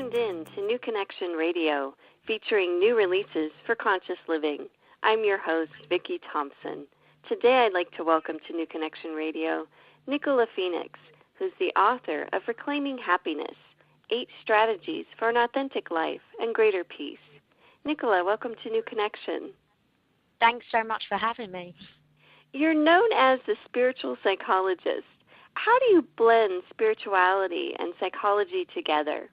tuned in to New Connection Radio, featuring new releases for conscious living. I'm your host, Vicki Thompson. Today I'd like to welcome to New Connection Radio Nicola Phoenix, who's the author of Reclaiming Happiness, 8 Strategies for an Authentic Life and Greater Peace. Nicola, welcome to New Connection. Thanks so much for having me. You're known as the Spiritual Psychologist. How do you blend spirituality and psychology together?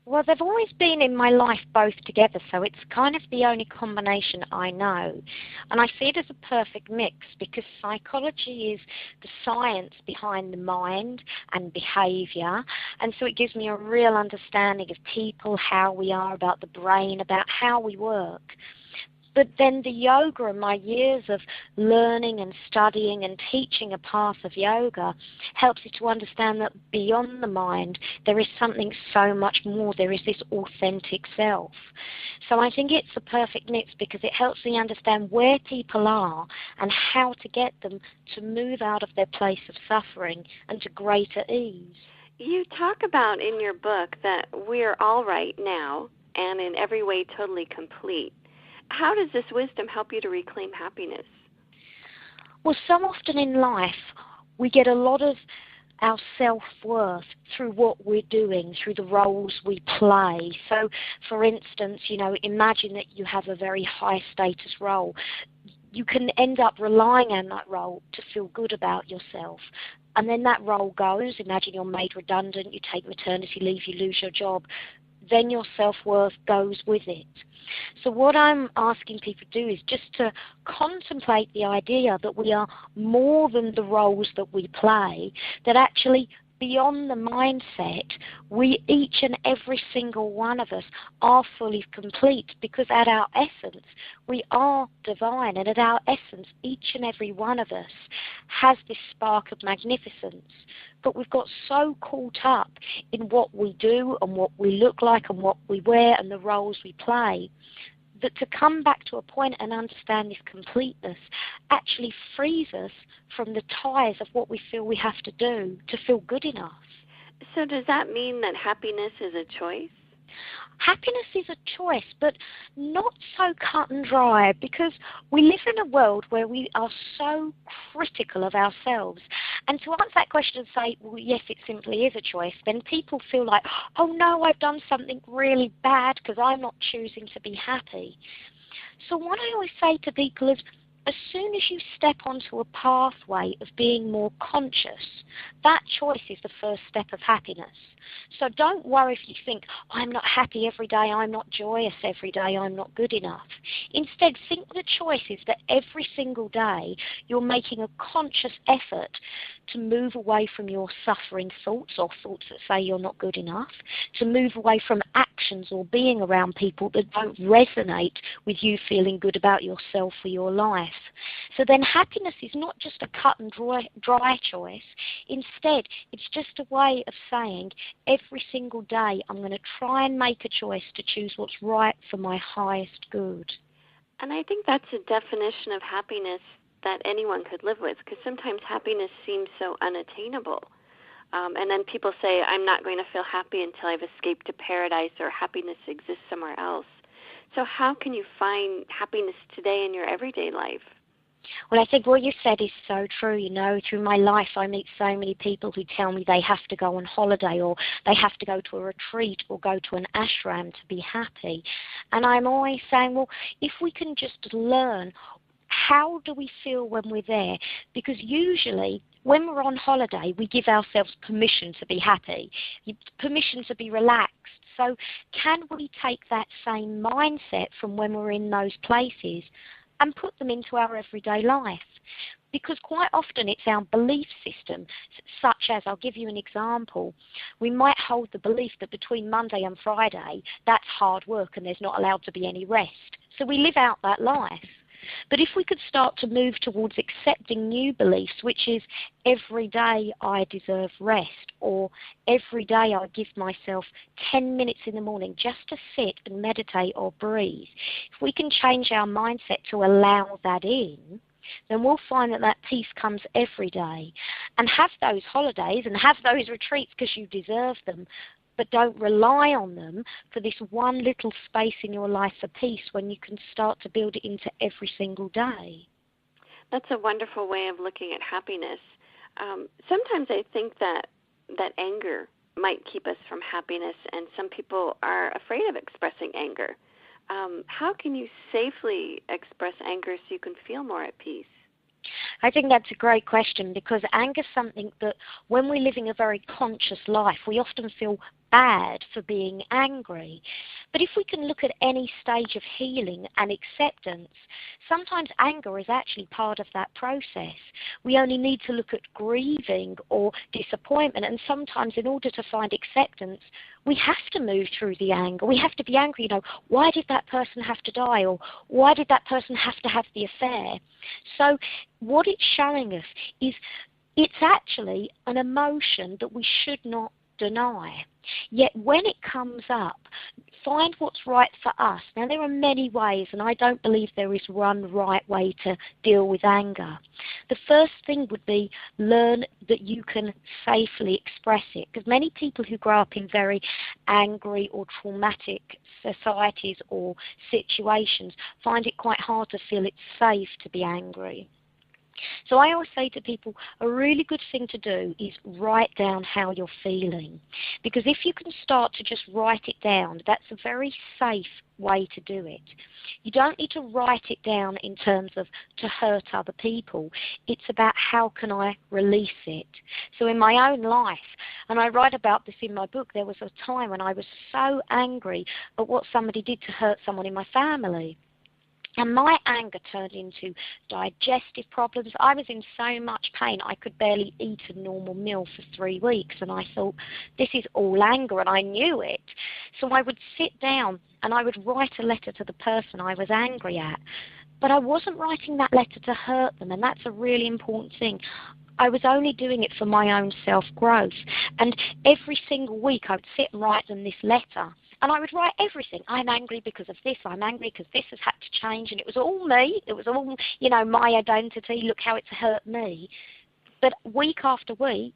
Well, they've always been in my life both together, so it's kind of the only combination I know. And I see it as a perfect mix because psychology is the science behind the mind and behavior, and so it gives me a real understanding of people, how we are, about the brain, about how we work. But then the yoga and my years of learning and studying and teaching a path of yoga helps you to understand that beyond the mind there is something so much more. There is this authentic self. So I think it's a perfect mix because it helps me understand where people are and how to get them to move out of their place of suffering and to greater ease. You talk about in your book that we're all right now and in every way totally complete. How does this wisdom help you to reclaim happiness? Well, so often in life, we get a lot of our self-worth through what we're doing, through the roles we play. So, for instance, imagine that you have a very high-status role. You can end up relying on that role to feel good about yourself. And then that role goes. Imagine you're made redundant, you take maternity leave, you lose your job. Then your self-worth goes with it. So what I'm asking people to do is just to contemplate the idea that we are more than the roles that we play, that actually beyond the mindset, we, each and every single one of us, are fully complete because at our essence, we are divine, and at our essence, each and every one of us has this spark of magnificence. But we've got so caught up in what we do and what we look like and what we wear and the roles we play, that to come back to a point and understand this completeness actually frees us from the ties of what we feel we have to do to feel good enough. So does that mean that happiness is a choice? Happiness is a choice, but not so cut and dry, because we live in a world where we are so critical of ourselves. And to answer that question and say, well, yes, it simply is a choice, then people feel like, oh no, I've done something really bad because I'm not choosing to be happy. So what I always say to people is, as soon as you step onto a pathway of being more conscious, that choice is the first step of happiness. So don't worry if you think, I'm not happy every day, I'm not joyous every day, I'm not good enough. Instead, think the choice is that every single day you're making a conscious effort to move away from your suffering thoughts or thoughts that say you're not good enough, to move away from actions or being around people that don't resonate with you feeling good about yourself or your life. So then happiness is not just a cut and dry choice. Instead, it's just a way of saying every single day I'm going to try and make a choice to choose what's right for my highest good. And I think that's a definition of happiness that anyone could live with, because sometimes happiness seems so unattainable. And then people say, I'm not going to feel happy until I've escaped to paradise, or happiness exists somewhere else. So how can you find happiness today in your everyday life? Well, I think what you said is so true. Through my life, I meet so many people who tell me they have to go on holiday, or they have to go to a retreat, or go to an ashram to be happy. And I'm always saying, well, if we can just learn, how do we feel when we're there? Because usually, when we're on holiday, we give ourselves permission to be happy, permission to be relaxed. So can we take that same mindset from when we're in those places and put them into our everyday life? Because quite often it's our belief system, such as, I'll give you an example, we might hold the belief that between Monday and Friday, that's hard work and there's not allowed to be any rest. So we live out that life. But if we could start to move towards accepting new beliefs, which is every day I deserve rest, or every day I give myself 10 minutes in the morning just to sit and meditate or breathe, if we can change our mindset to allow that in, then we'll find that that peace comes every day. And have those holidays and have those retreats because you deserve them, but don't rely on them for this one little space in your life for peace when you can start to build it into every single day. That's a wonderful way of looking at happiness. Sometimes I think that anger might keep us from happiness, and some people are afraid of expressing anger. How can you safely express anger so you can feel more at peace? I think that's a great question, because anger is something that when we're living a very conscious life, we often feel bad for being angry. But if we can look at any stage of healing and acceptance, sometimes anger is actually part of that process. We only need to look at grieving or disappointment, and sometimes in order to find acceptance, we have to move through the anger. We have to be angry, why did that person have to die, or why did that person have to have the affair? So what it's showing us is it's actually an emotion that we should not deny. Yet when it comes up, find what's right for us. Now, there are many ways, and I don't believe there is one right way to deal with anger. The first thing would be learn that you can safely express it, because many people who grow up in very angry or traumatic societies or situations find it quite hard to feel it's safe to be angry. So I always say to people, a really good thing to do is write down how you're feeling. Because if you can start to just write it down, that's a very safe way to do it. You don't need to write it down in terms of to hurt other people. It's about how can I release it. So in my own life, and I write about this in my book, there was a time when I was so angry at what somebody did to hurt someone in my family. And my anger turned into digestive problems. I was in so much pain I could barely eat a normal meal for 3 weeks. And I thought, this is all anger, and I knew it. So I would sit down and I would write a letter to the person I was angry at. But I wasn't writing that letter to hurt them, and that's a really important thing. I was only doing it for my own self-growth. And every single week I would sit and write them this letter. And I would write everything. I'm angry because of this. I'm angry because this has had to change. And it was all me. It was all, my identity. Look how it's hurt me. But week after week,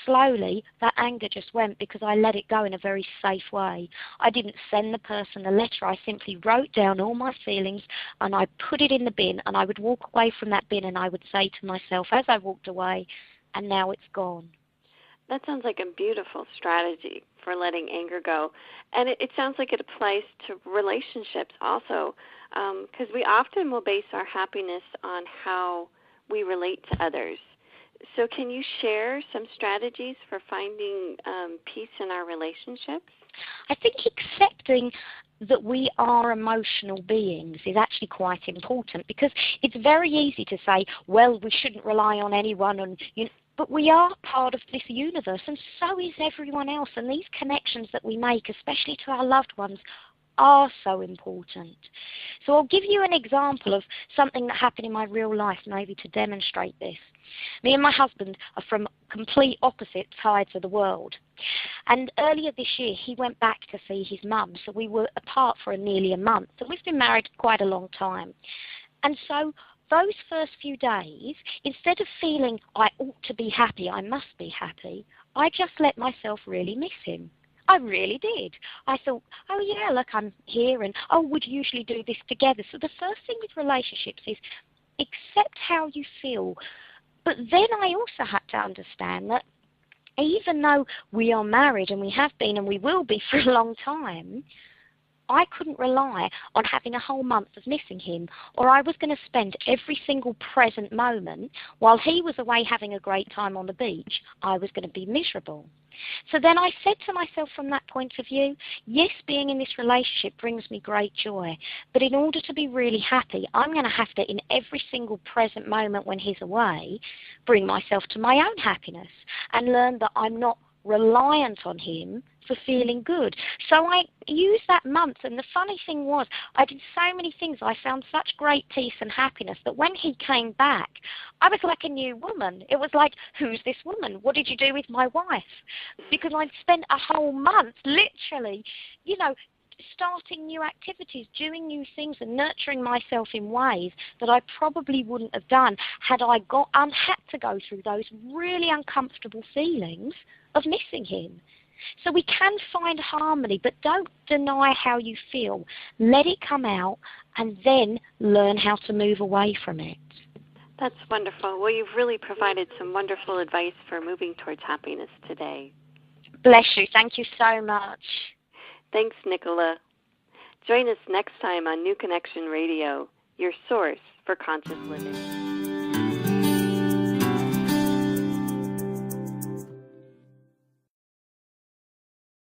slowly, that anger just went because I let it go in a very safe way. I didn't send the person a letter. I simply wrote down all my feelings and I put it in the bin, and I would walk away from that bin and I would say to myself as I walked away, and now it's gone. That sounds like a beautiful strategy for letting anger go. And it sounds like it applies to relationships also, because we often will base our happiness on how we relate to others. So can you share some strategies for finding peace in our relationships? I think accepting that we are emotional beings is actually quite important, because it's very easy to say, well, we shouldn't rely on anyone, but we are part of this universe, and so is everyone else. And these connections that we make, especially to our loved ones, are so important. So I'll give you an example of something that happened in my real life, maybe to demonstrate this. Me and my husband are from complete opposite sides of the world. And earlier this year, he went back to see his mum, so we were apart for nearly a month. And we've been married quite a long time. And so those first few days, instead of feeling I ought to be happy, I must be happy, I just let myself really miss him. I really did. I thought, oh yeah, look, I'm here, and we'd usually do this together. So the first thing with relationships is accept how you feel. But then I also had to understand that even though we are married, and we have been and we will be for a long time, I couldn't rely on having a whole month of missing him, or I was going to spend every single present moment while he was away having a great time on the beach. I was going to be miserable. So then I said to myself from that point of view, yes, being in this relationship brings me great joy, but in order to be really happy, I'm going to have to, in every single present moment when he's away, bring myself to my own happiness and learn that I'm not reliant on him for feeling good. So I used that month, and the funny thing was I did so many things. I found such great peace and happiness that when he came back, I was like a new woman. It was like, who's this woman? What did you do with my wife? Because I'd spent a whole month literally, starting new activities, doing new things, and nurturing myself in ways that I probably wouldn't have done had I had to go through those really uncomfortable feelings of missing him. So we can find harmony, but don't deny how you feel. Let it come out and then learn how to move away from it. That's wonderful. Well, you've really provided some wonderful advice for moving towards happiness today. Bless you. Thank you so much. Thanks, Nicola. Join us next time on New Connection Radio, your source for conscious living.